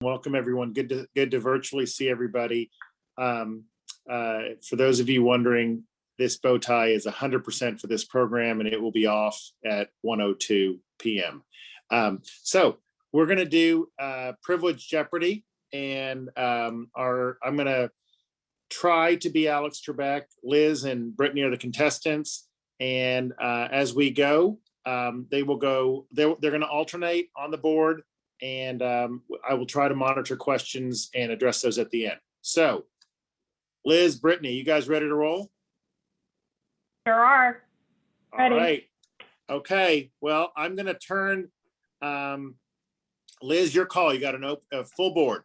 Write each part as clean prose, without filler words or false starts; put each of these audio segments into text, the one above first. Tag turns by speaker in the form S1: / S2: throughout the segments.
S1: Welcome, everyone. Good to virtually see everybody. For those of you wondering, this bow tie is 100% for this program, and it will be off at 1:02 p.m. So we're going to do privilege Jeopardy, and I'm going to try to be Alex Trebek. Liz and Brittany are the contestants, and as we go, they will go. They're going to alternate on the board, and I will try to monitor questions and address those at the end. So, Liz, Brittany, you guys ready to roll?
S2: Sure are.
S1: Ready. All right. Okay. Well, I'm going to turn. Liz, your call. You got a full board.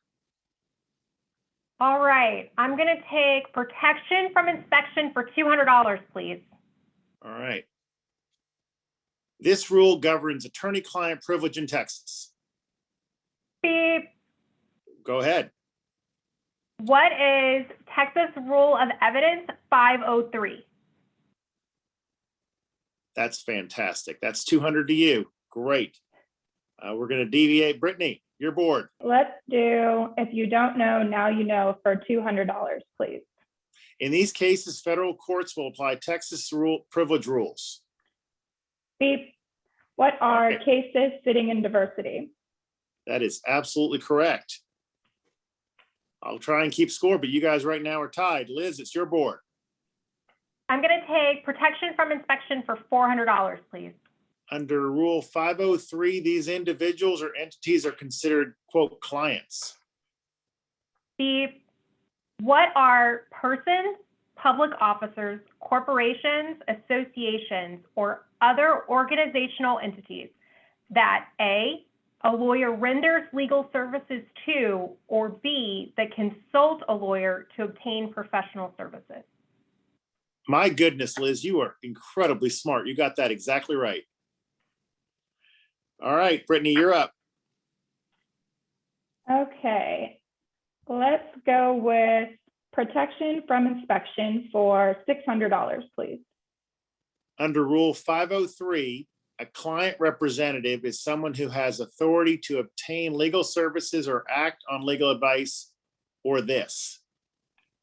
S2: All right. I'm going to take protection from inspection for $200, please.
S1: All right. This rule governs attorney-client privilege in Texas.
S2: Beep.
S1: Go ahead.
S2: What is Texas Rule of Evidence 503?
S1: That's fantastic. That's 200 to you. Great. We're going to deviate. Brittany, your board.
S3: Let's do, if you don't know, now you know, for $200, please.
S1: In these cases, federal courts will apply Texas privilege rules.
S3: Beep. What are cases sitting in diversity?
S1: That is absolutely correct. I'll try and keep score, but you guys right now are tied. Liz, it's your board.
S2: I'm going to take protection from inspection for $400, please.
S1: Under Rule 503, these individuals or entities are considered, quote, clients.
S2: Beep. What are persons, public officers, corporations, associations, or other organizational entities that A, a lawyer renders legal services to, or B, that consult a lawyer to obtain professional services?
S1: My goodness, Liz, you are incredibly smart. You got that exactly right. All right, Brittany, you're up.
S3: Okay, let's go with protection from inspection for $600, please.
S1: Under Rule 503, a client representative is someone who has authority to obtain legal services or act on legal advice or this.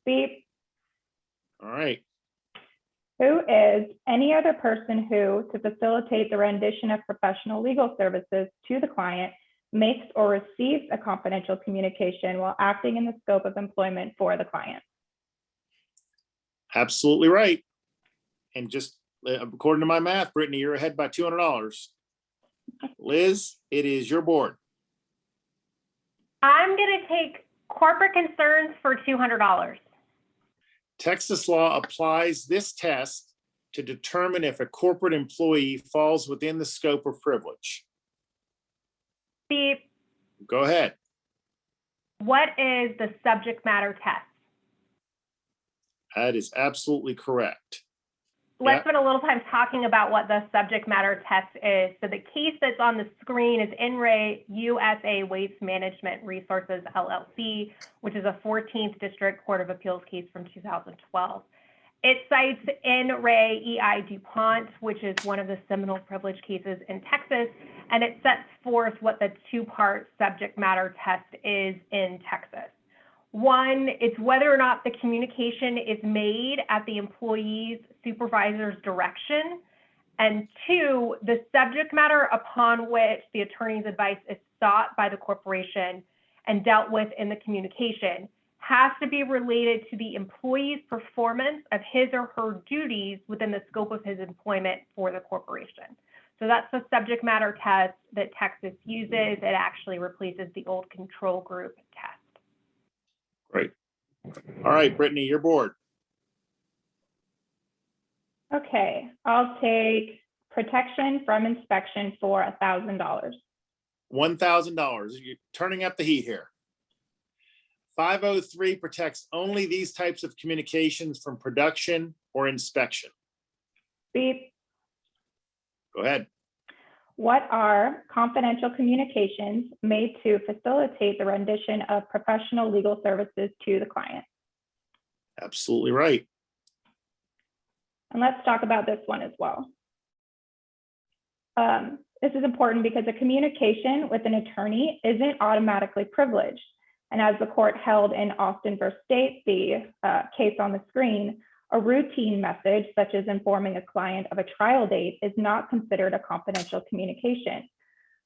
S3: Beep.
S1: All right.
S3: Who is any other person who, to facilitate the rendition of professional legal services to the client, makes or receives a confidential communication while acting in the scope of employment for the client?
S1: Absolutely right. And just according to my math, Brittany, you're ahead by $200. Liz, it is your board.
S2: I'm going to take corporate concerns for $200.
S1: Texas law applies this test to determine if a corporate employee falls within the scope of privilege.
S2: Beep.
S1: Go ahead.
S2: What is the subject matter test?
S1: That is absolutely correct.
S2: Let's spend a little time talking about what the subject matter test is. So the case that's on the screen is In Re USA Waste Management Resources, LLC, which is a 14th District Court of Appeals case from 2012. It cites In Re E.I. DuPont, which is one of the seminal privilege cases in Texas, and it sets forth what the two-part subject matter test is in Texas. One, it's whether or not the communication is made at the employee's supervisor's direction. And two, the subject matter upon which the attorney's advice is sought by the corporation and dealt with in the communication has to be related to the employee's performance of his or her duties within the scope of his employment for the corporation. So that's the subject matter test that Texas uses. It actually replaces the old control group test.
S1: Great. All right, Brittany, your board.
S3: Okay, I'll take protection from inspection for $1,000.
S1: $1,000. You're turning up the heat here. 503 protects only these types of communications from production or inspection.
S3: Beep.
S1: Go ahead.
S3: What are confidential communications made to facilitate the rendition of professional legal services to the client?
S1: Absolutely right.
S3: And let's talk about this one as well. This is important because a communication with an attorney isn't automatically privileged. And as the court held in Austin versus State, the case on the screen, a routine message, such as informing a client of a trial date, is not considered a confidential communication.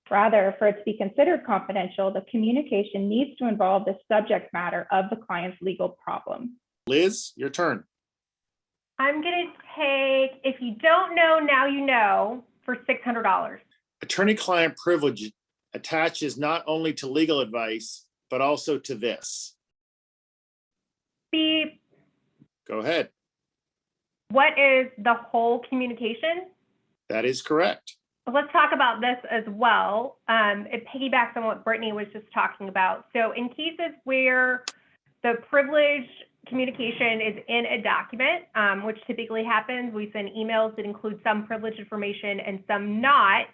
S3: Rather, for it to be considered confidential, the communication needs to involve the subject matter of the client's legal problem.
S1: Liz, your turn.
S2: I'm going to take, if you don't know, now you know, for $600.
S1: Attorney-client privilege attaches not only to legal advice, but also to this.
S2: Beep.
S1: Go ahead.
S2: What is the whole communication?
S1: That is correct.
S2: Let's talk about this as well. It piggybacks on what Brittany was just talking about. So in cases where the privileged communication is in a document, which typically happens, we send emails that include some privileged information and some not.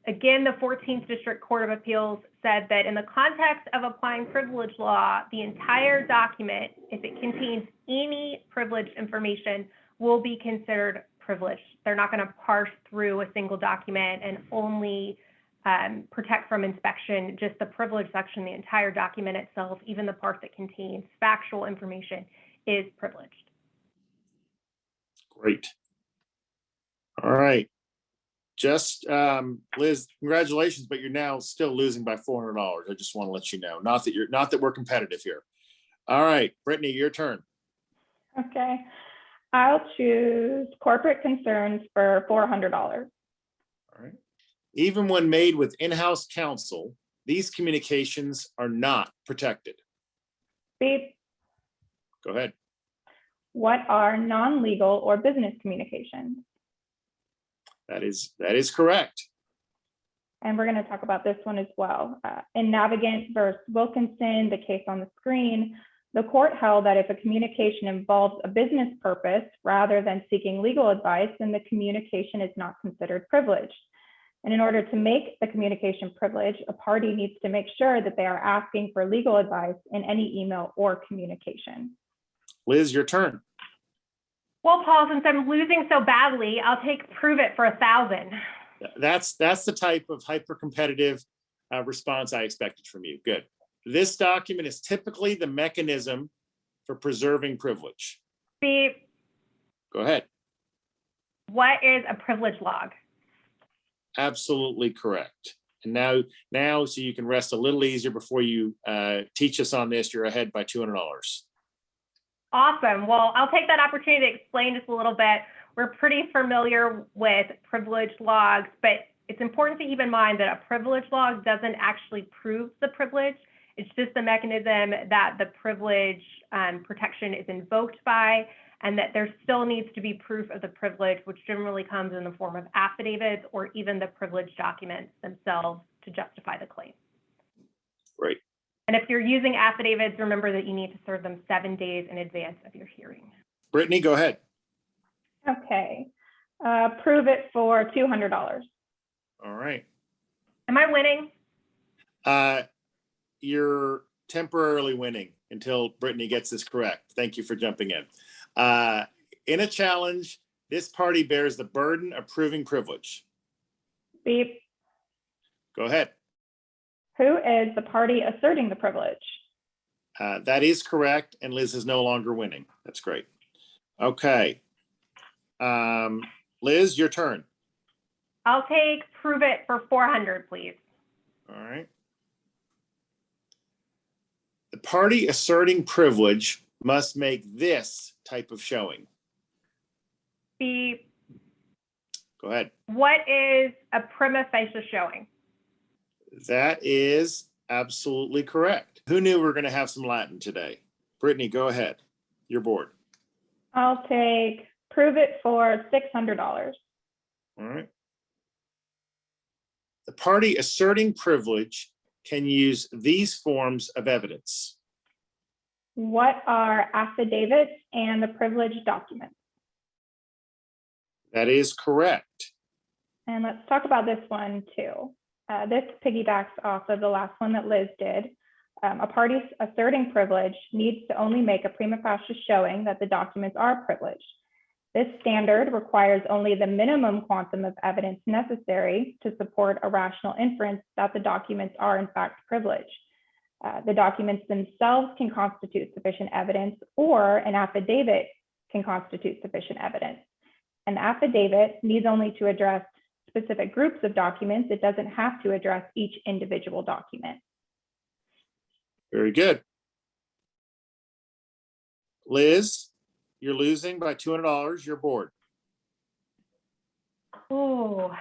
S2: Again, the 14th District Court of Appeals said that in the context of applying privilege law, the entire document, if it contains any privileged information, will be considered privileged. They're not going to parse through a single document and only protect from inspection just the privilege section. The entire document itself, even the part that contains factual information, is privileged.
S1: Great. All right. Just, Liz, congratulations, but you're now still losing by $400. I just want to let you know. Not that we're competitive here. All right, Brittany, your turn.
S3: Okay. I'll choose corporate concerns for $400.
S1: All right. Even when made with in-house counsel, these communications are not protected.
S3: Beep.
S1: Go ahead.
S3: What are non-legal or business communications?
S1: That is correct.
S3: And we're going to talk about this one as well. In Navigant versus Wilkinson, the case on the screen, the court held that if a communication involves a business purpose rather than seeking legal advice, then the communication is not considered privileged. And in order to make the communication privileged, a party needs to make sure that they are asking for legal advice in any email or communication.
S1: Liz, your turn.
S2: Well, Paul, since I'm losing so badly, I'll take prove it for 1,000.
S1: That's the type of hyper-competitive response I expected from you. Good. This document is typically the mechanism for preserving privilege.
S2: Beep.
S1: Go ahead.
S2: What is a privilege log?
S1: Absolutely correct. And now, so you can rest a little easier before you teach us on this, you're ahead by $200.
S2: Awesome. Well, I'll take that opportunity to explain just a little bit. We're pretty familiar with privilege logs, but it's important to keep in mind that a privilege log doesn't actually prove the privilege. It's just the mechanism that the privilege protection is invoked by, and that there still needs to be proof of the privilege, which generally comes in the form of affidavits or even the privilege documents themselves to justify the claim.
S1: Great.
S2: And if you're using affidavits, remember that you need to serve them 7 days in advance of your hearing.
S1: Brittany, go ahead.
S3: Okay. Prove it for $200.
S1: All right.
S2: Am I winning?
S1: You're temporarily winning until Brittany gets this correct. Thank you for jumping in. In a challenge, this party bears the burden of proving privilege.
S3: Beep.
S1: Go ahead.
S3: Who is the party asserting the privilege?
S1: That is correct, and Liz is no longer winning. That's great. Okay. Liz, your turn.
S2: I'll take prove it for 400, please.
S1: All right. The party asserting privilege must make this type of showing.
S2: Beep.
S1: Go ahead.
S2: What is a prima facie showing?
S1: That is absolutely correct. Who knew we were going to have some Latin today? Brittany, go ahead. You're bored.
S3: I'll take prove it for $600.
S1: All right. The party asserting privilege can use these forms of evidence.
S3: What are affidavits and the privileged documents?
S1: That is correct.
S3: And let's talk about this one too. This piggybacks off of the last one that Liz did. A party asserting privilege needs to only make a prima facie showing that the documents are privileged. This standard requires only the minimum quantum of evidence necessary to support a rational inference that the documents are in fact privileged. The documents themselves can constitute sufficient evidence, or an affidavit can constitute sufficient evidence. An affidavit needs only to address specific groups of documents. It doesn't have to address each individual document.
S1: Very good. Liz, you're losing by $200. You're bored.
S2: Oh,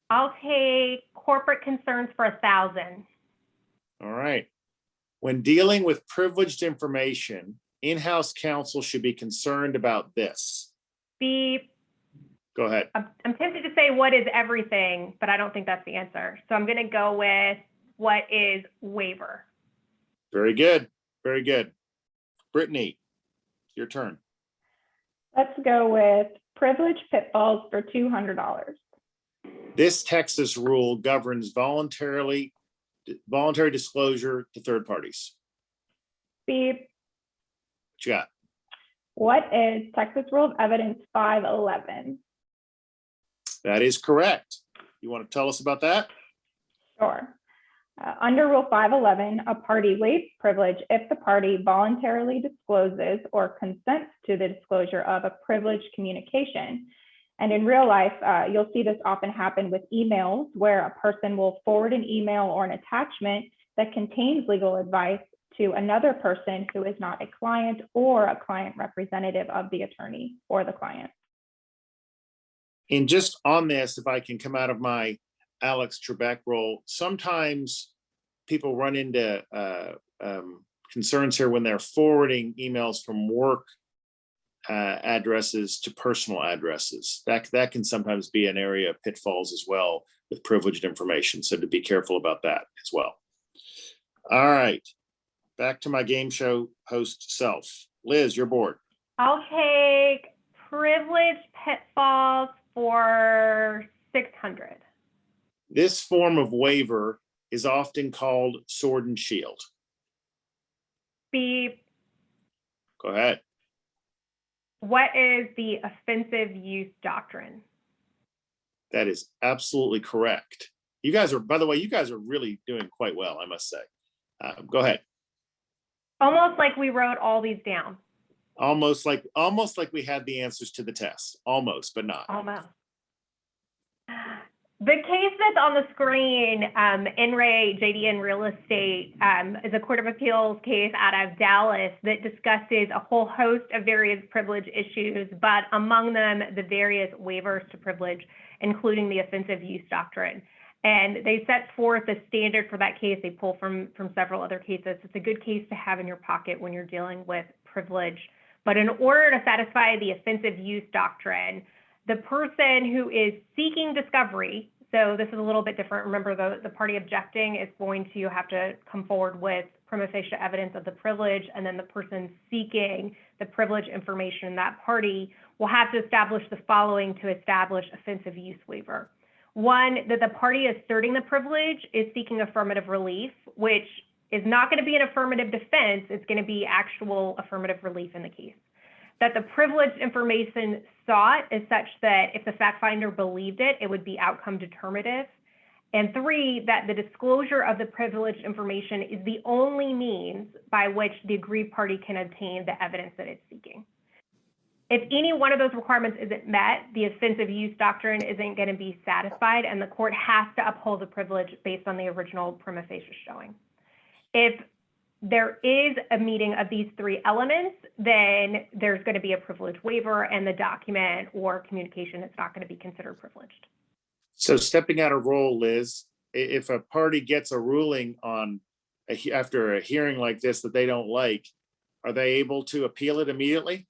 S2: I'll take corporate concerns for 1,000.
S1: All right. When dealing with privileged information, in-house counsel should be concerned about this.
S2: Beep.
S1: Go ahead.
S2: I'm tempted to say what is everything, but I don't think that's the answer. So I'm going to go with what is waiver.
S1: Very good. Very good. Brittany, your turn.
S3: Let's go with privilege pitfalls for $200.
S1: This Texas rule governs voluntary disclosure to third parties.
S3: Beep.
S1: What you got?
S3: What is Texas Rule of Evidence 511?
S1: That is correct. You want to tell us about that?
S3: Sure. Under Rule 511, a party waives privilege if the party voluntarily discloses or consents to the disclosure of a privileged communication. And in real life, you'll see this often happen with emails, where a person will forward an email or an attachment that contains legal advice to another person who is not a client or a client representative of the attorney or the client.
S1: And just on this, if I can come out of my Alex Trebek role, sometimes people run into concerns here when they're forwarding emails from work addresses to personal addresses. That can sometimes be an area of pitfalls as well with privileged information. So to be careful about that as well. All right, back to my game show host self. Liz, you're bored.
S2: I'll take privilege pitfalls for 600.
S1: This form of waiver is often called sword and shield.
S2: Beep.
S1: Go ahead.
S2: What is the offensive use doctrine?
S1: That is absolutely correct. You guys are, by the way, you guys are really doing quite well, I must say. Go ahead.
S2: Almost like we wrote all these down.
S1: Almost like we had the answers to the test. Almost, but not.
S2: Almost. The case that's on the screen, In re JDN Real Estate, is a Court of Appeals case out of Dallas that discusses a whole host of various privilege issues, but among them, the various waivers to privilege, including the offensive use doctrine. And they set forth the standard for that case. They pull from several other cases. It's a good case to have in your pocket when you're dealing with privilege. But in order to satisfy the offensive use doctrine, the person who is seeking discovery, so this is a little bit different. Remember, the party objecting is going to have to come forward with prima facie evidence of the privilege, and then the person seeking the privilege information, that party will have to establish the following to establish offensive use waiver. One, that the party asserting the privilege is seeking affirmative relief, which is not going to be an affirmative defense. It's going to be actual affirmative relief in the case. That the privileged information sought is such that if the fact finder believed it, it would be outcome determinative. And three, that the disclosure of the privileged information is the only means by which the aggrieved party can obtain the evidence that it's seeking. If any one of those requirements isn't met, the offensive use doctrine isn't going to be satisfied, and the court has to uphold the privilege based on the original prima facie showing. If there is a meeting of these three elements, then there's going to be a privilege waiver, and the document or communication is not going to be considered privileged.
S1: So stepping out of role, Liz, if a party gets a ruling on after a hearing like this that they don't like, are they able to appeal it immediately?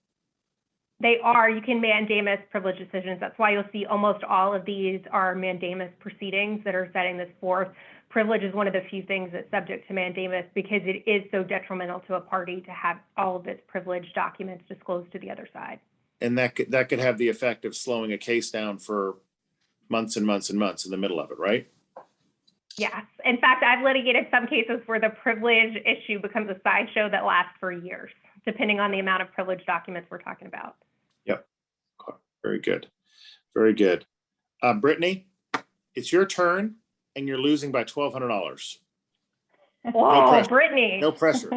S2: They are. You can mandamus privilege decisions. That's why you'll see almost all of these are mandamus proceedings that are setting this forth. Privilege is one of the few things that's subject to mandamus because it is so detrimental to a party to have all of its privileged documents disclosed to the other side.
S1: And that could have the effect of slowing a case down for months and months and months in the middle of it, right?
S2: Yes. In fact, I've litigated some cases where the privilege issue becomes a sideshow that lasts for years, depending on the amount of privileged documents we're talking about.
S1: Yep. Very good. Very good. Brittany, it's your turn and you're losing by $1,200.
S2: Whoa,
S1: pressure.
S2: Brittany.
S1: No pressure.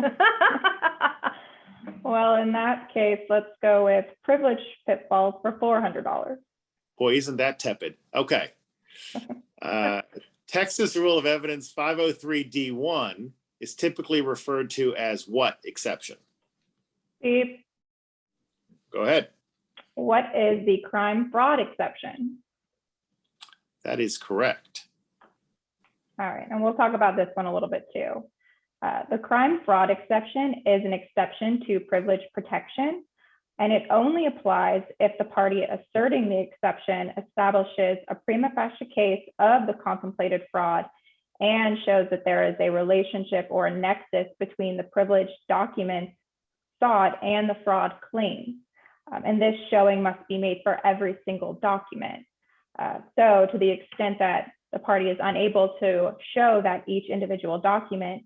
S3: Well, in that case, let's go with privilege pitfalls for $400.
S1: Boy, isn't that tepid? Okay. Texas Rule of Evidence 503D1 is typically referred to as what exception?
S3: Steve,
S1: Go ahead.
S3: what is the crime fraud exception?
S1: That is correct.
S3: All right, and we'll talk about this one a little bit too. The crime fraud exception is an exception to privilege protection, and it only applies if the party asserting the exception establishes a prima facie case of the contemplated fraud and shows that there is a relationship or a nexus between the privileged documents sought and the fraud claims. And this showing must be made for every single document. So to the extent that the party is unable to show that each individual document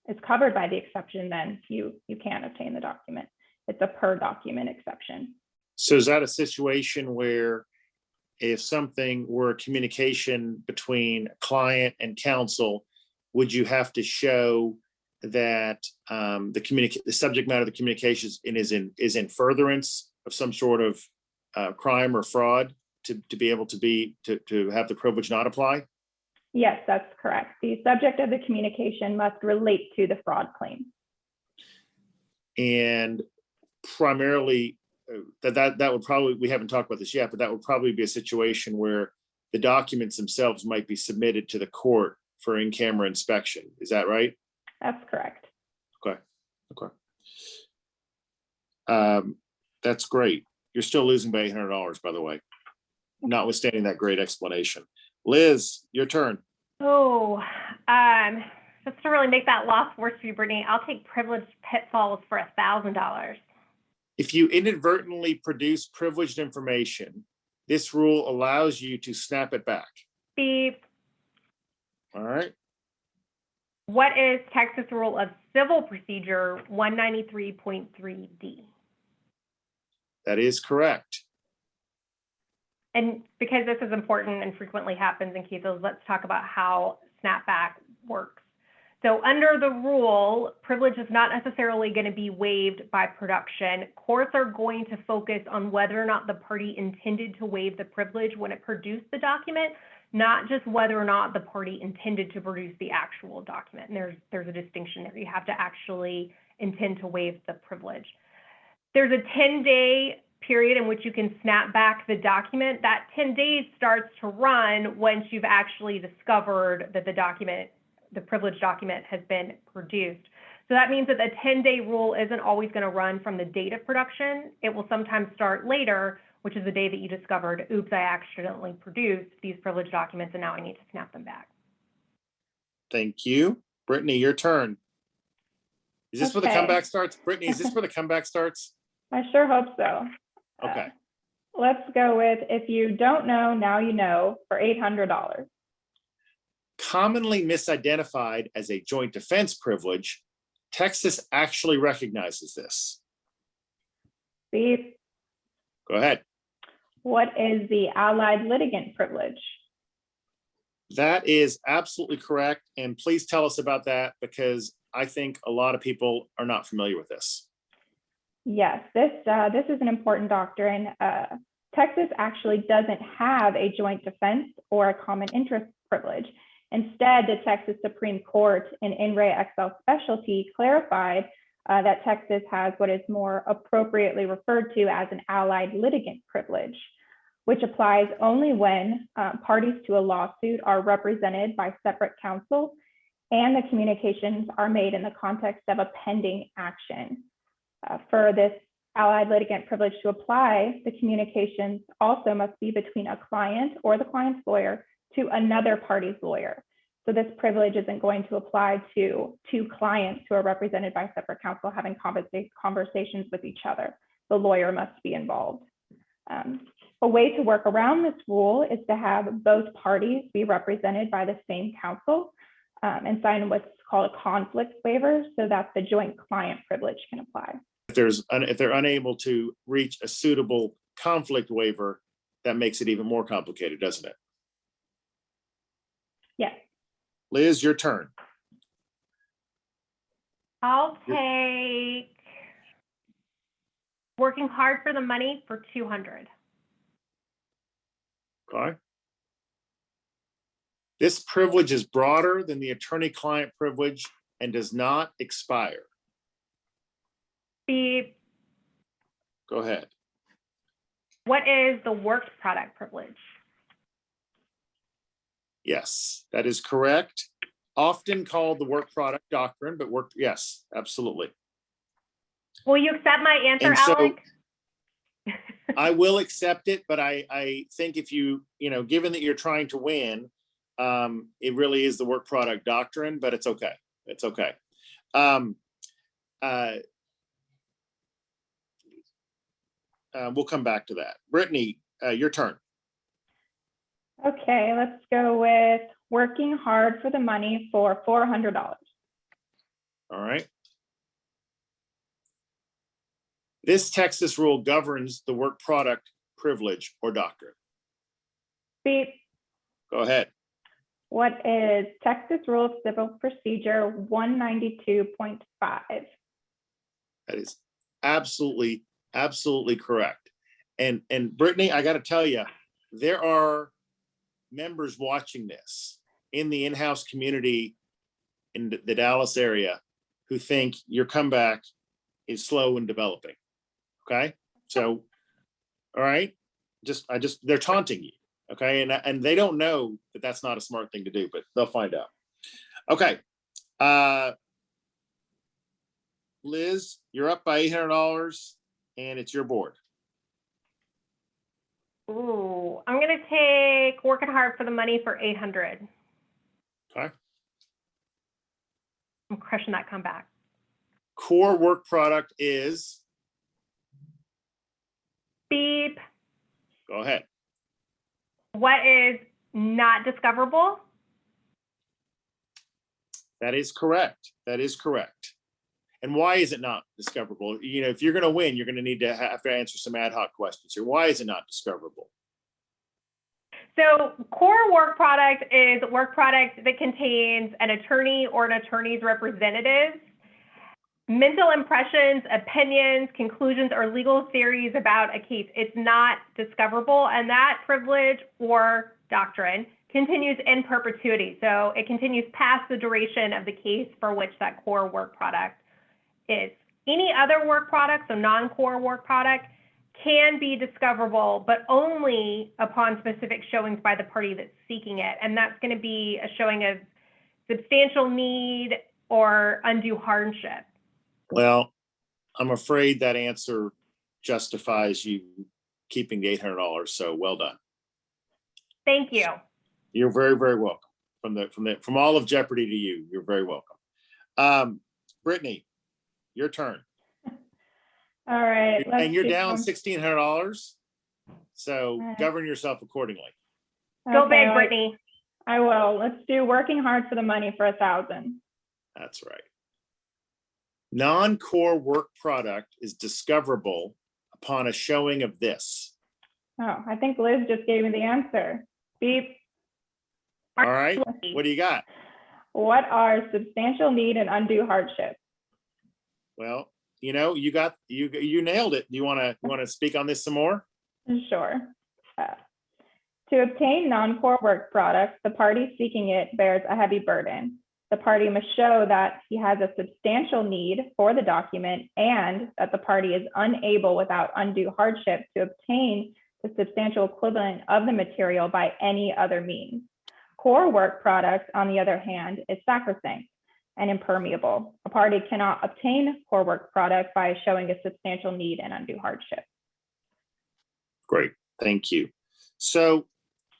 S3: is covered by the exception, then you can't obtain the document. It's a per document exception.
S1: So is that a situation where if something were a communication between client and counsel, would you have to show that the subject matter of the communications is in furtherance of some sort of crime or fraud to be able to have the privilege not apply?
S3: Yes, that's correct. The subject of the communication must relate to the fraud claim.
S1: And primarily that would probably, we haven't talked about this yet, but that would probably be a situation where the documents themselves might be submitted to the court for in-camera inspection. Is that right?
S3: That's correct.
S1: Okay. That's great. You're still losing by $800, by the way, notwithstanding that great explanation. Liz, your turn.
S2: Oh, just to really make that loss worse for you, Brittany, I'll take privileged pitfalls for $1,000.
S1: If you inadvertently produce privileged information, this rule allows you to snap it back.
S2: Beep.
S1: All right.
S2: What is Texas Rule of Civil Procedure 193.3D?
S1: That is correct.
S2: And because this is important and frequently happens in cases, let's talk about how snapback works. So under the rule, privilege is not necessarily going to be waived by production. Courts are going to focus on whether or not the party intended to waive the privilege when it produced the document, not just whether or not the party intended to produce the actual document. And there's a distinction there. You have to actually intend to waive the privilege. There's a 10-day period in which you can snap back the document. That 10 days starts to run once you've actually discovered that the privileged document has been produced. So that means that the 10-day rule isn't always going to run from the date of production. It will sometimes start later, which is the day that you discovered, oops, I accidentally produced these privileged documents and now I need to snap them back.
S1: Thank you. Brittany, your turn. Is this where the comeback starts? Brittany, is this where the comeback starts?
S3: I sure hope so.
S1: Okay.
S3: Let's go with if you don't know, now you know for $800.
S1: Commonly misidentified as a joint defense privilege, Texas actually recognizes this.
S3: Steve,
S1: Go ahead.
S3: what is the allied litigant privilege?
S1: That is absolutely correct. And please tell us about that, because I think a lot of people are not familiar with this.
S3: Yes, this is an important doctrine. Texas actually doesn't have a joint defense or a common interest privilege. Instead, the Texas Supreme Court in In Re XL Specialty clarified that Texas has what is more appropriately referred to as an allied litigant privilege, which applies only when parties to a lawsuit are represented by separate counsel and the communications are made in the context of a pending action. For this allied litigant privilege to apply, the communications also must be between a client or the client's lawyer to another party's lawyer. So this privilege isn't going to apply to two clients who are represented by separate counsel having conversations with each other. The lawyer must be involved. A way to work around this rule is to have both parties be represented by the same counsel. and sign what's called a conflict waiver so that the joint client privilege can apply.
S1: If they're unable to reach a suitable conflict waiver, that makes it even more complicated, doesn't it?
S3: Yes.
S1: Liz, your turn.
S2: I'll take working hard for the money for 200.
S1: Okay. This privilege is broader than the attorney-client privilege and does not expire.
S2: Beep.
S1: Go ahead.
S2: What is the work product privilege?
S1: Yes, that is correct. Often called the work product doctrine, but yes, absolutely.
S2: Will you accept my answer,
S1: And so,
S2: Alec?
S1: I will accept it, but I think if given that you're trying to win, it really is the work product doctrine, but it's okay. It's okay. We'll come back to that. Brittany, your turn.
S3: Okay, let's go with working hard for the money for $400.
S1: All right. This Texas rule governs the work product privilege or doctrine.
S3: Beep.
S1: Go ahead.
S3: What is Texas Rule of Civil Procedure 192.5?
S1: That is absolutely correct. And Brittany, I got to tell you, there are members watching this in the in-house community in the Dallas area who think your comeback is slow in developing. Okay, so all right, they're taunting you. Okay, and they don't know that that's not a smart thing to do, but they'll find out. Okay, Liz, you're up by $800, and it's your board.
S2: Ooh, I'm gonna take working hard for the money for 800.
S1: Okay.
S2: I'm crushing that comeback.
S1: Core work product is?
S2: Beep.
S1: Go ahead.
S2: What is not discoverable?
S1: That is correct. That is correct. And why is it not discoverable? If you're going to win, you're going to need to have to answer some ad hoc questions here. Why is it not discoverable?
S2: So core work product is a work product that contains an attorney or an attorney's representatives, mental impressions, opinions, conclusions, or legal theories about a case. It's not discoverable, and that privilege or doctrine continues in perpetuity. So it continues past the duration of the case for which that core work product is. Any other work product, so non-core work product, can be discoverable, but only upon specific showings by the party that's seeking it. And that's going to be a showing of substantial need or undue hardship.
S1: Well, I'm afraid that answer justifies you keeping the $800. So well done.
S2: Thank you.
S1: You're very, very welcome. From all of Jeopardy to you, you're very welcome. Brittany, your turn.
S3: All right.
S1: And you're down $1,600. So govern yourself accordingly.
S2: Go big, Brittany.
S3: I will. Let's do working hard for the money for 1,000.
S1: That's right. Non-core work product is discoverable upon a showing of this.
S3: Oh, I think Liz just gave me the answer. Beep.
S1: All right. What do you got?
S3: What are substantial need and undue hardship?
S1: Well, you nailed it. Do you want to speak on this some more?
S3: Sure. To obtain non-core work products, the party seeking it bears a heavy burden. The party must show that he has a substantial need for the document and that the party is unable without undue hardship to obtain the substantial equivalent of the material by any other means. Core work product, on the other hand, is sacrosanct and impermeable. A party cannot obtain core work product by showing a substantial need and undue hardship.
S1: Great, thank you. So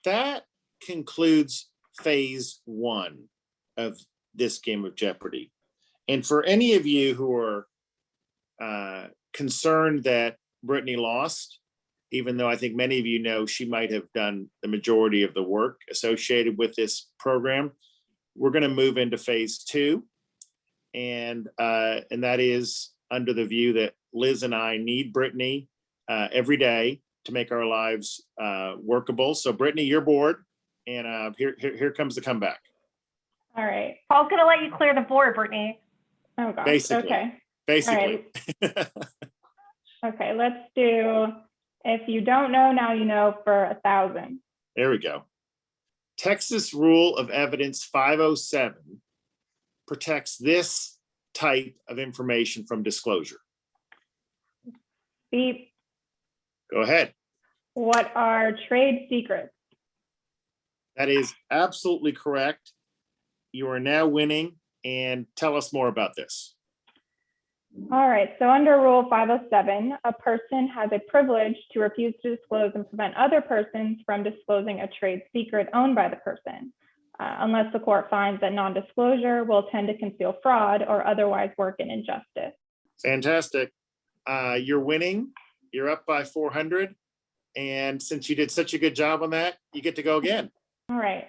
S1: that concludes phase 1 of this game of Jeopardy. And for any of you who are concerned that Brittany lost, even though I think many of you know she might have done the majority of the work associated with this program, we're going to move into phase 2. And that is under the view that Liz and I need Brittany every day to make our lives workable. So Brittany, you're bored, and here comes the comeback.
S3: All right.
S2: Paul's gonna let you clear the board, Brittany.
S3: Oh gosh.
S1: Basically.
S3: Okay.
S1: Basically.
S3: Right. Okay, let's do, if you don't know, now you know, for 1,000.
S1: There we go. Texas Rule of Evidence 507 protects this type of information from disclosure.
S3: Beep.
S1: Go ahead.
S3: What are trade secrets?
S1: That is absolutely correct. You are now winning, and tell us more about this.
S3: All right, so under Rule 507, a person has a privilege to refuse to disclose and prevent other persons from disclosing a trade secret owned by the person, unless the court finds that non-disclosure will tend to conceal fraud or otherwise work in injustice.
S1: Fantastic. You're winning. You're up by 400. And since you did such a good job on that, you get to go again.
S3: All right,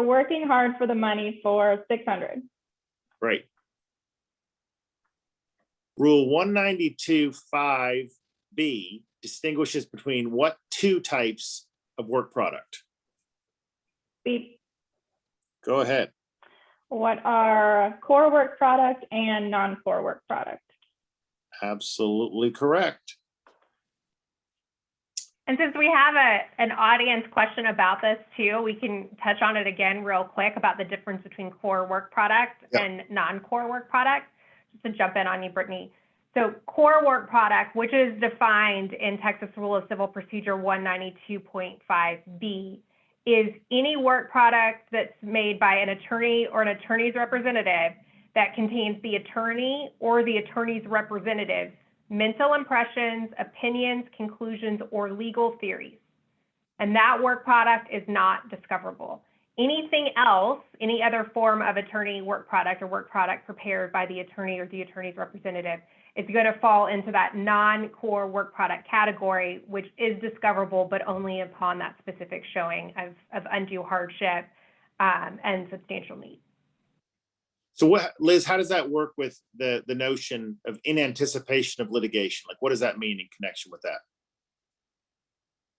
S3: working hard for the money for 600.
S1: Great. Rule 192.5b distinguishes between what 2 types of work product?
S3: Beep.
S1: Go ahead.
S3: What are core work product and non-core work product?
S1: Absolutely correct.
S2: And since we have an audience question about this too, we can touch on it again real quick about the difference between core work product and non-core work product. Just to jump in on you, Brittany. So core work product, which is defined in Texas Rule of Civil Procedure 192.5b, is any work product that's made by an attorney or an attorney's representative that contains the attorney or the attorney's representative's mental impressions, opinions, conclusions, or legal theories. And that work product is not discoverable. Anything else, any other form of attorney work product or work product prepared by the attorney or the attorney's representative is going to fall into that non-core work product category, which is discoverable, but only upon that specific showing of undue hardship and substantial need.
S1: So what, Liz, how does that work with the notion of in anticipation of litigation? Like, what does that mean in connection with that?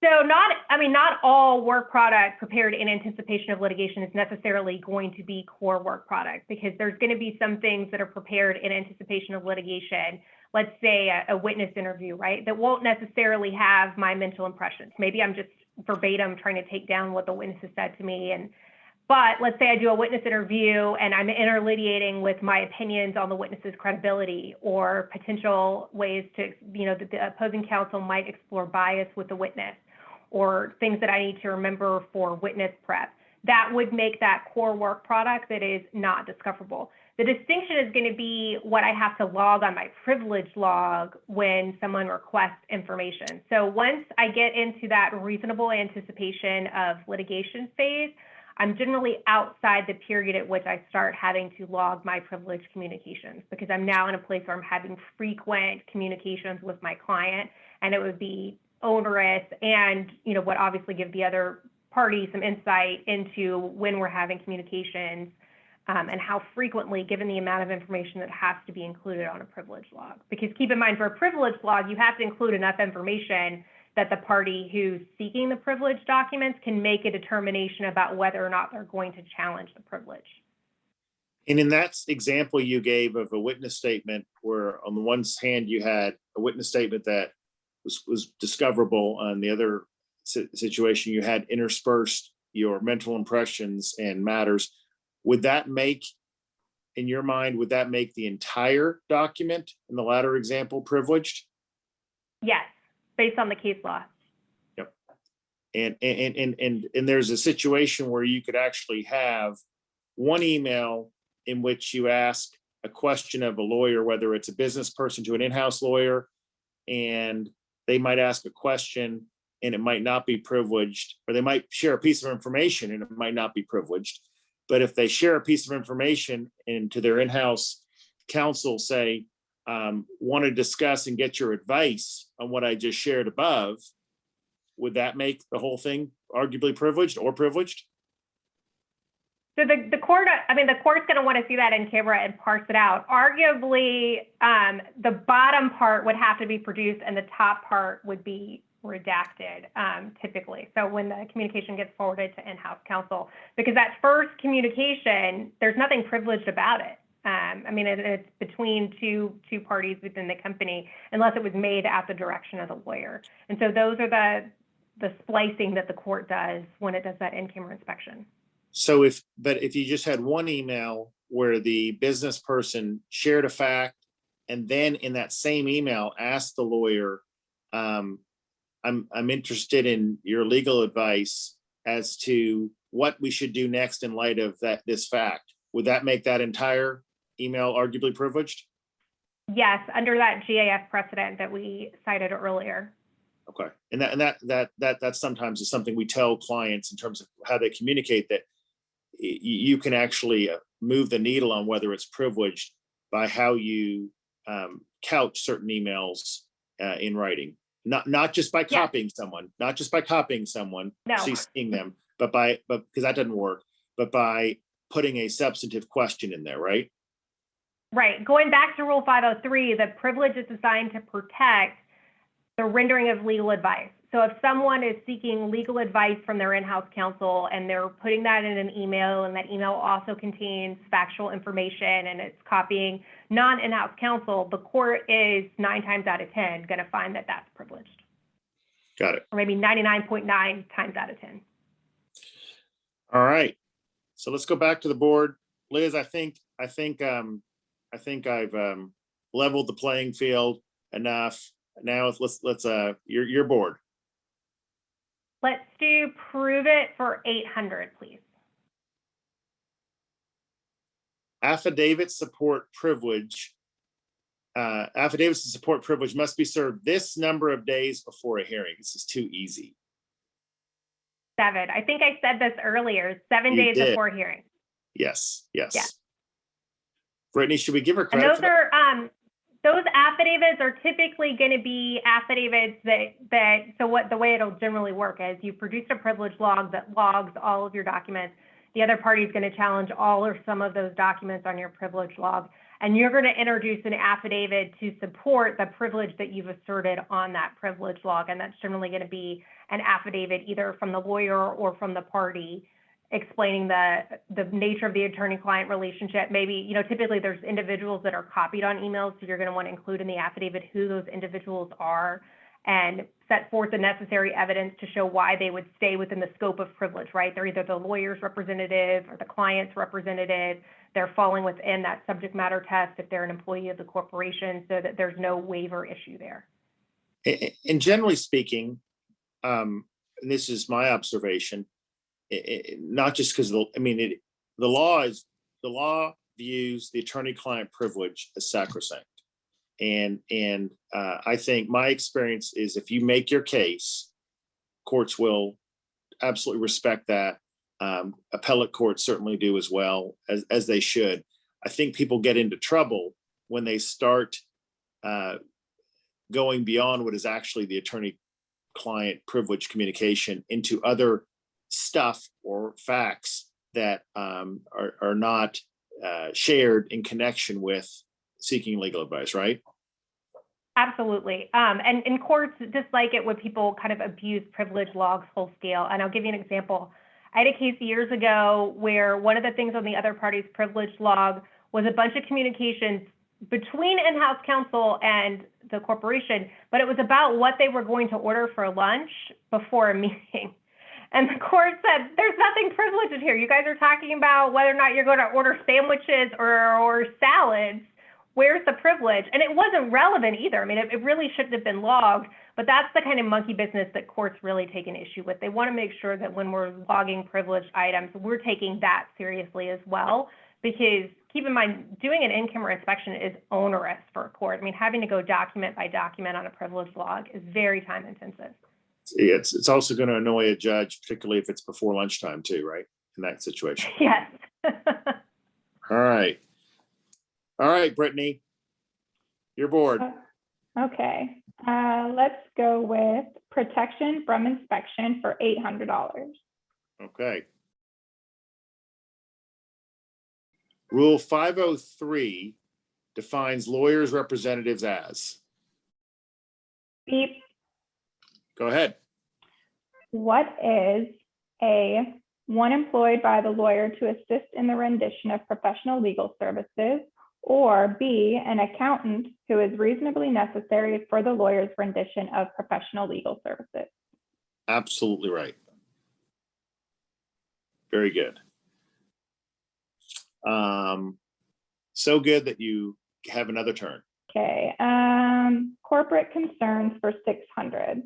S2: So not all work product prepared in anticipation of litigation is necessarily going to be core work product, because there's going to be some things that are prepared in anticipation of litigation. Let's say a witness interview, right? That won't necessarily have my mental impressions. Maybe I'm just verbatim trying to take down what the witness has said to me. But let's say I do a witness interview and I'm interlineating with my opinions on the witness's credibility or potential ways to, that the opposing counsel might explore bias with the witness, or things that I need to remember for witness prep. That would make that core work product that is not discoverable. The distinction is going to be what I have to log on my privilege log when someone requests information. So once I get into that reasonable anticipation of litigation phase, I'm generally outside the period at which I start having to log my privileged communications, because I'm now in a place where I'm having frequent communications with my client, and it would be onerous and would obviously give the other party some insight into when we're having communications and how frequently, given the amount of information that has to be included on a privilege log. Because keep in mind, for a privilege log, you have to include enough information that the party who's seeking the privilege documents can make a determination about whether or not they're going to challenge the privilege.
S1: And in that example you gave of a witness statement, where on the one hand you had a witness statement that was discoverable, on the other situation you had interspersed your mental impressions and matters, would that make, in your mind, would that make the entire document in the latter example privileged?
S2: Yes, based on the case law.
S1: Yep. And there's a situation where you could actually have one email in which you ask a question of a lawyer, whether it's a business person to an in-house lawyer, and they might ask a question and it might not be privileged, or they might share a piece of information and it might not be privileged. But if they share a piece of information and to their in-house counsel say, want to discuss and get your advice on what I just shared above, would that make the whole thing arguably privileged or privileged?
S2: So the court, I mean, the court's going to want to see that in camera and parse it out. Arguably, the bottom part would have to be produced and the top part would be redacted, typically. So when the communication gets forwarded to in-house counsel, because that first communication, there's nothing privileged about it. I mean, it's between two parties within the company, unless it was made at the direction of the lawyer. And so those are the splicing that the court does when it does that in-camera inspection.
S1: So if you just had one email where the business person shared a fact and then in that same email asked the lawyer, I'm interested in your legal advice as to what we should do next in light of this fact, would that make that entire email arguably privileged?
S2: Yes, under that GAF precedent that we cited earlier.
S1: Okay, and that sometimes is something we tell clients in terms of how they communicate, that you can actually move the needle on whether it's privileged by how you couch certain emails in writing, not just by copying someone, no. She's seeing them, but because that doesn't work, but by putting a substantive question in there, right?
S2: Right. Going back to Rule 503, the privilege is designed to protect the rendering of legal advice. So if someone is seeking legal advice from their in-house counsel and they're putting that in an email, and that email also contains factual information and it's copying non-in-house counsel, the court is 9 times out of 10 going to find that that's privileged.
S1: Got it.
S2: Or maybe 99.9 times out of 10.
S1: All right. So let's go back to the board. Liz, I think I've leveled the playing field enough. Now let's your board.
S2: Let's do prove it for 800, please.
S1: Affidavits support privilege. Affidavits to support privilege must be served this number of days before a hearing. This is too easy.
S2: 7. I think I said this earlier. 7 days before hearing.
S1: Yes.
S2: Yeah.
S1: Brittany, should we give her credit?
S2: And those are those affidavits are typically going to be affidavits the way it'll generally work is you produce a privilege log that logs all of your documents. The other party is going to challenge all or some of those documents on your privilege log, and you're going to introduce an affidavit to support the privilege that you've asserted on that privilege log. And that's generally going to be an affidavit either from the lawyer or from the party explaining the nature of the attorney-client relationship. Maybe, typically there's individuals that are copied on emails, so you're going to want to include in the affidavit who those individuals are and set forth the necessary evidence to show why they would stay within the scope of privilege, right? They're either the lawyer's representative or the client's representative. They're falling within that subject matter test if they're an employee of the corporation, so that there's no waiver issue there.
S1: And generally speaking, and this is my observation, not just because the law views the attorney-client privilege as sacrosanct, and I think my experience is if you make your case, courts will absolutely respect that. Appellate courts certainly do as well, as they should. I think people get into trouble when they start going beyond what is actually the attorney-client privilege communication into other stuff or facts that are not shared in connection with seeking legal advice, right?
S2: Absolutely. And in courts dislike it when people kind of abuse privilege logs full scale. And I'll give you an example. I had a case years ago where one of the things on the other party's privilege log was a bunch of communications between in-house counsel and the corporation, but it was about what they were going to order for lunch before a meeting. And the court said, there's nothing privileged here. You guys are talking about whether or not you're going to order sandwiches or salads. Where's the privilege? And it wasn't relevant either. I mean, it really shouldn't have been logged, but that's the kind of monkey business that courts really take an issue with. They want to make sure that when we're logging privileged items, we're taking that seriously as well, because keep in mind, doing an in-camera inspection is onerous for a court. I mean, having to go document by document on a privileged log is very time intensive.
S1: It's also going to annoy a judge, particularly if it's before lunchtime too, right? In that situation.
S2: Yes.
S1: All right, Brittany, you're bored.
S3: Okay, let's go with protection from inspection for $800.
S1: Okay. Rule 503 defines lawyers' representatives as.
S3: Beep.
S1: Go ahead.
S3: What is A, one employed by the lawyer to assist in the rendition of professional legal services, or B, an accountant who is reasonably necessary for the lawyer's rendition of professional legal services?
S1: Absolutely right. Very good. So good that you have another turn.
S3: Okay, corporate concerns for 600.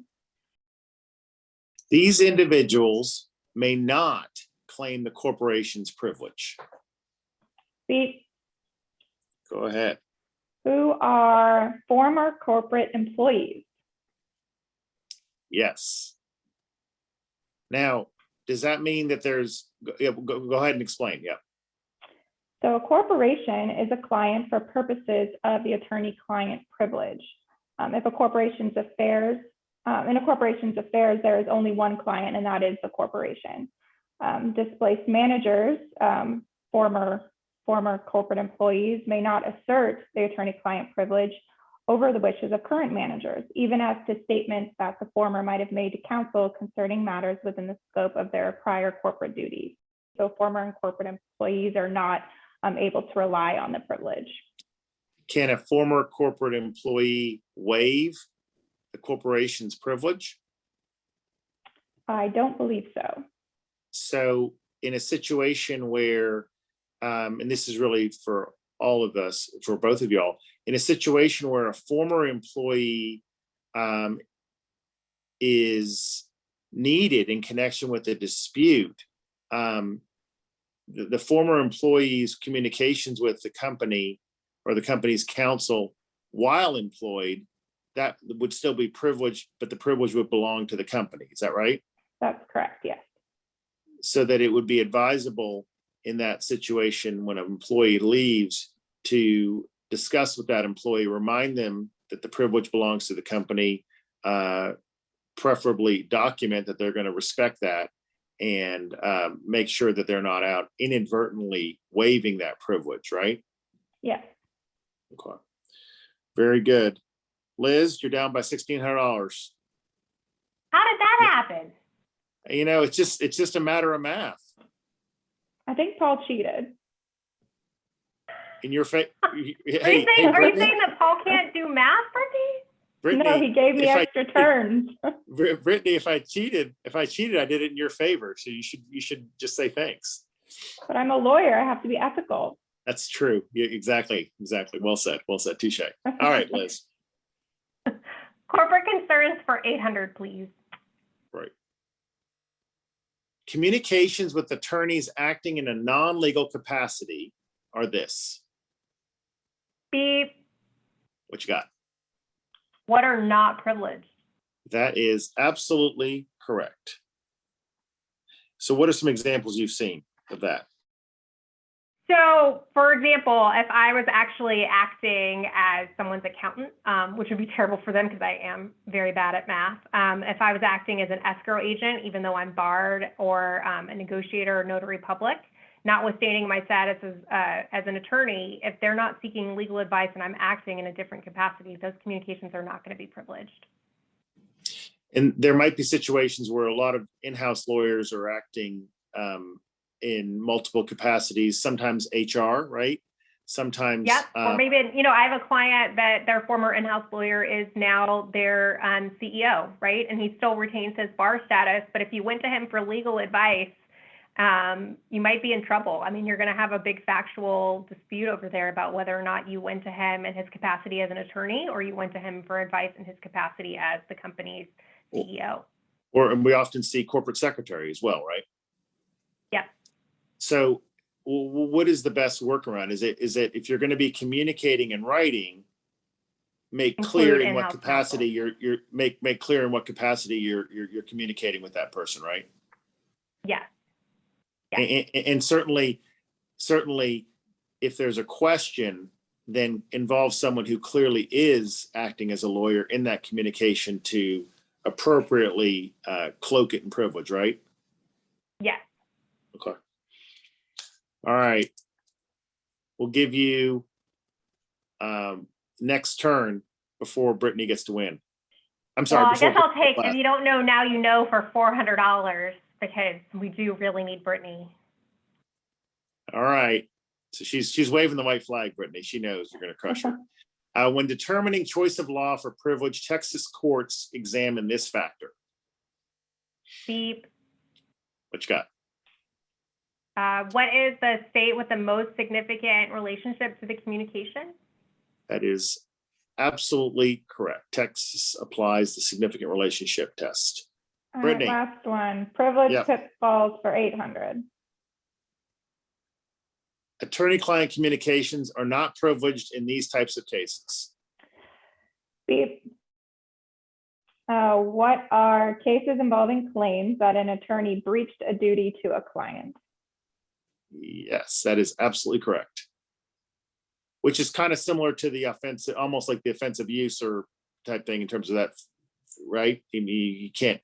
S1: These individuals may not claim the corporation's privilege.
S3: Beep.
S1: Go ahead.
S3: Who are former corporate employees?
S1: Yes. Now, does that mean that there's, yeah, go ahead and explain, yeah.
S3: So a corporation is a client for purposes of the attorney-client privilege. If a corporation's affairs, in a corporation's affairs, there is only one client, and that is the corporation. Displaced managers, former corporate employees, may not assert the attorney-client privilege over the wishes of current managers, even as to statements that the former might have made to counsel concerning matters within the scope of their prior corporate duties. So former and corporate employees are not able to rely on the privilege.
S1: Can a former corporate employee waive the corporation's privilege?
S3: I don't believe so.
S1: So in a situation where, and this is really for all of us, for both of y'all, in a situation where a former employee is needed in connection with a dispute, the former employee's communications with the company or the company's counsel while employed, that would still be privileged, but the privilege would belong to the company. Is that right?
S3: That's correct, yes.
S1: So that it would be advisable in that situation when an employee leaves to discuss with that employee, remind them that the privilege belongs to the company, preferably document that they're going to respect that, and make sure that they're not out inadvertently waiving that privilege, right?
S3: Yes.
S1: Okay. Very good. Liz, you're down by $1,600.
S2: How did that happen?
S1: You know, it's just a matter of math.
S3: I think Paul cheated.
S1: In your face.
S2: Are you saying that Paul can't do math, Brittany?
S3: No, he gave me extra turns.
S1: Brittany, if I cheated, I did it in your favor. So you should just say thanks.
S3: But I'm a lawyer. I have to be ethical.
S1: That's true. Yeah, exactly. Well said. Touche. All right, Liz.
S2: Corporate concerns for 800, please.
S1: Right. Communications with attorneys acting in a non-legal capacity are this.
S2: Beep.
S1: What you got?
S2: What are not privileged?
S1: That is absolutely correct. So what are some examples you've seen of that?
S2: So, for example, if I was actually acting as someone's accountant, which would be terrible for them because I am very bad at math. If I was acting as an escrow agent, even though I'm barred, or a negotiator or notary public, notwithstanding my status as an attorney, if they're not seeking legal advice and I'm acting in a different capacity, those communications are not going to be privileged.
S1: And there might be situations where a lot of in-house lawyers are acting in multiple capacities, sometimes HR, right? Sometimes.
S2: Yep, or maybe, I have a client that their former in-house lawyer is now their CEO, right? And he still retains his bar status, but if you went to him for legal advice, you might be in trouble. I mean, you're going to have a big factual dispute over there about whether or not you went to him in his capacity as an attorney, or you went to him for advice in his capacity as the company's CEO.
S1: And we often see corporate secretary as well, right?
S2: Yeah.
S1: So what is the best workaround? Is it if you're going to be communicating in writing, make clear in what capacity you're make clear in what capacity you're communicating with that person, right?
S2: Yeah. Yeah.
S1: And certainly if there's a question, then involve someone who clearly is acting as a lawyer in that communication to appropriately cloak it in privilege, right?
S2: Yes.
S1: Okay. All right. we'll give you next turn before Brittany gets to win. I'm sorry.
S2: Well, I guess
S1: before
S2: I'll take,
S1: Brittany
S2: if you don't know now, you know, for $400, because we do really need Brittany.
S1: All right. So she's waving the white flag, Brittany. She knows you're going to crush her. When determining choice of law for privilege, Texas courts examine this factor.
S2: Beep.
S1: What you got?
S2: What is the state with the most significant relationship to the communication?
S1: That is absolutely correct. Texas applies the significant relationship test.
S3: All
S1: Brittany.
S3: right, last one. Privilege
S1: Yep.
S3: pitfalls for 800.
S1: Attorney-client communications are not privileged in these types of cases.
S3: Beep. What are cases involving claims that an attorney breached a duty to a client?
S1: Yes, that is absolutely correct. Which is kind of similar to the offensive, almost like the offensive use or type thing in terms of that, right? I mean, you can't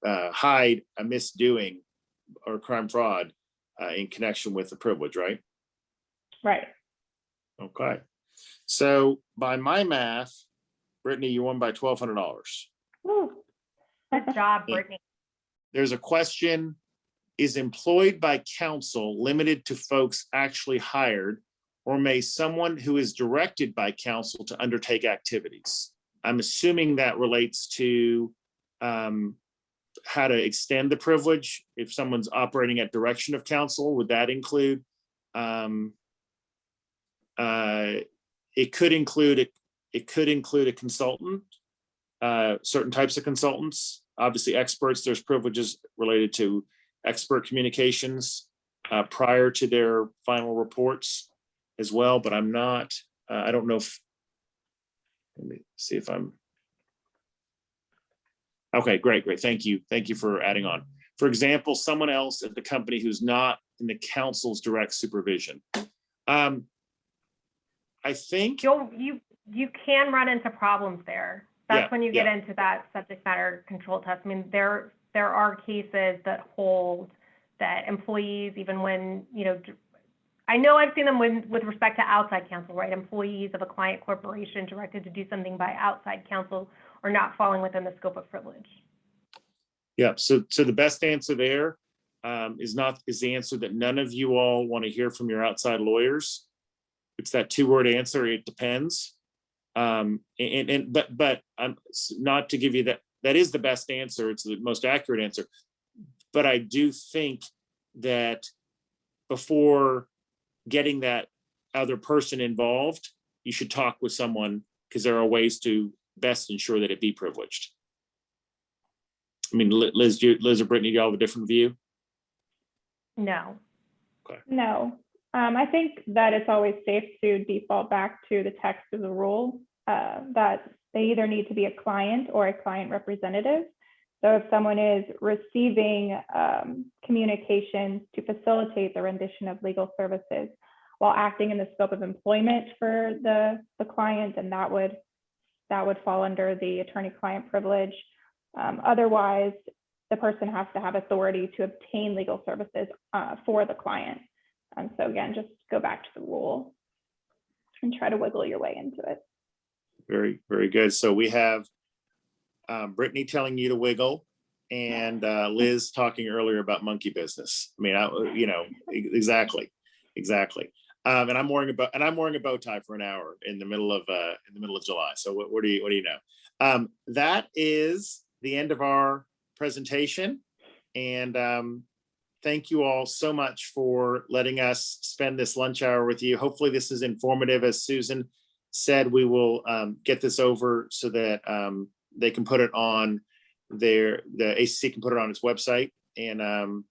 S1: hide a misdoing or crime fraud in connection with the privilege, right?
S3: Right.
S1: Okay. So by my math, Brittany, you won by $1,200.
S3: Woo.
S2: Good job, Brittany.
S1: There's a question: is employed by counsel limited to folks actually hired, or may someone who is directed by counsel to undertake activities? I'm assuming that relates to how to extend the privilege. If someone's operating at direction of counsel, would that include? It could include a consultant, certain types of consultants. Obviously, experts. There's privileges related to expert communications prior to their final reports as well. But I'm not. I don't know if. Let me see if I'm. Okay, great. Thank you for adding on. For example, someone else at the company who's not in the counsel's direct supervision. I think
S2: you can run into problems there. That's when you get into that subject matter control test. I mean, there are cases that hold that employees, even when, you know, I know I've seen them with respect to outside counsel, right? Employees of a client corporation directed to do something by outside counsel or not falling within the scope of privilege.
S1: Yeah, so the best answer there is the answer that none of you all want to hear from your outside lawyers. It's that 2-word answer. It depends. But I'm not to give you that is the best answer. It's the most accurate answer. But I do think that before getting that other person involved, you should talk with someone, because there are ways to best ensure that it be privileged. I mean, Liz or Brittany, do y'all have a different view?
S2: No.
S1: Okay.
S3: No. I think that it's always safe to default back to the text of the rule, that they either need to be a client or a client representative. So if someone is receiving communications to facilitate the rendition of legal services while acting in the scope of employment for the client, then that would fall under the attorney-client privilege. Otherwise, the person has to have authority to obtain legal services for the client. So again, just go back to the rule and try to wiggle your way into it.
S1: Very, very good. So we have Brittany telling you to wiggle, and Liz talking earlier about monkey business. I mean, exactly. And I'm wearing a bow tie for an hour in the middle of July. So what do you know? That is the end of our presentation, and thank you all so much for letting us spend this lunch hour with you. Hopefully this is informative. As Susan said, we will get this over so that they can put it on the ACC can put it on its website, and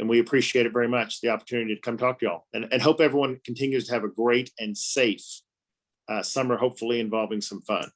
S1: we appreciate it very much, the opportunity to come talk to y'all, and hope everyone continues to have a great and safe summer, hopefully involving some fun.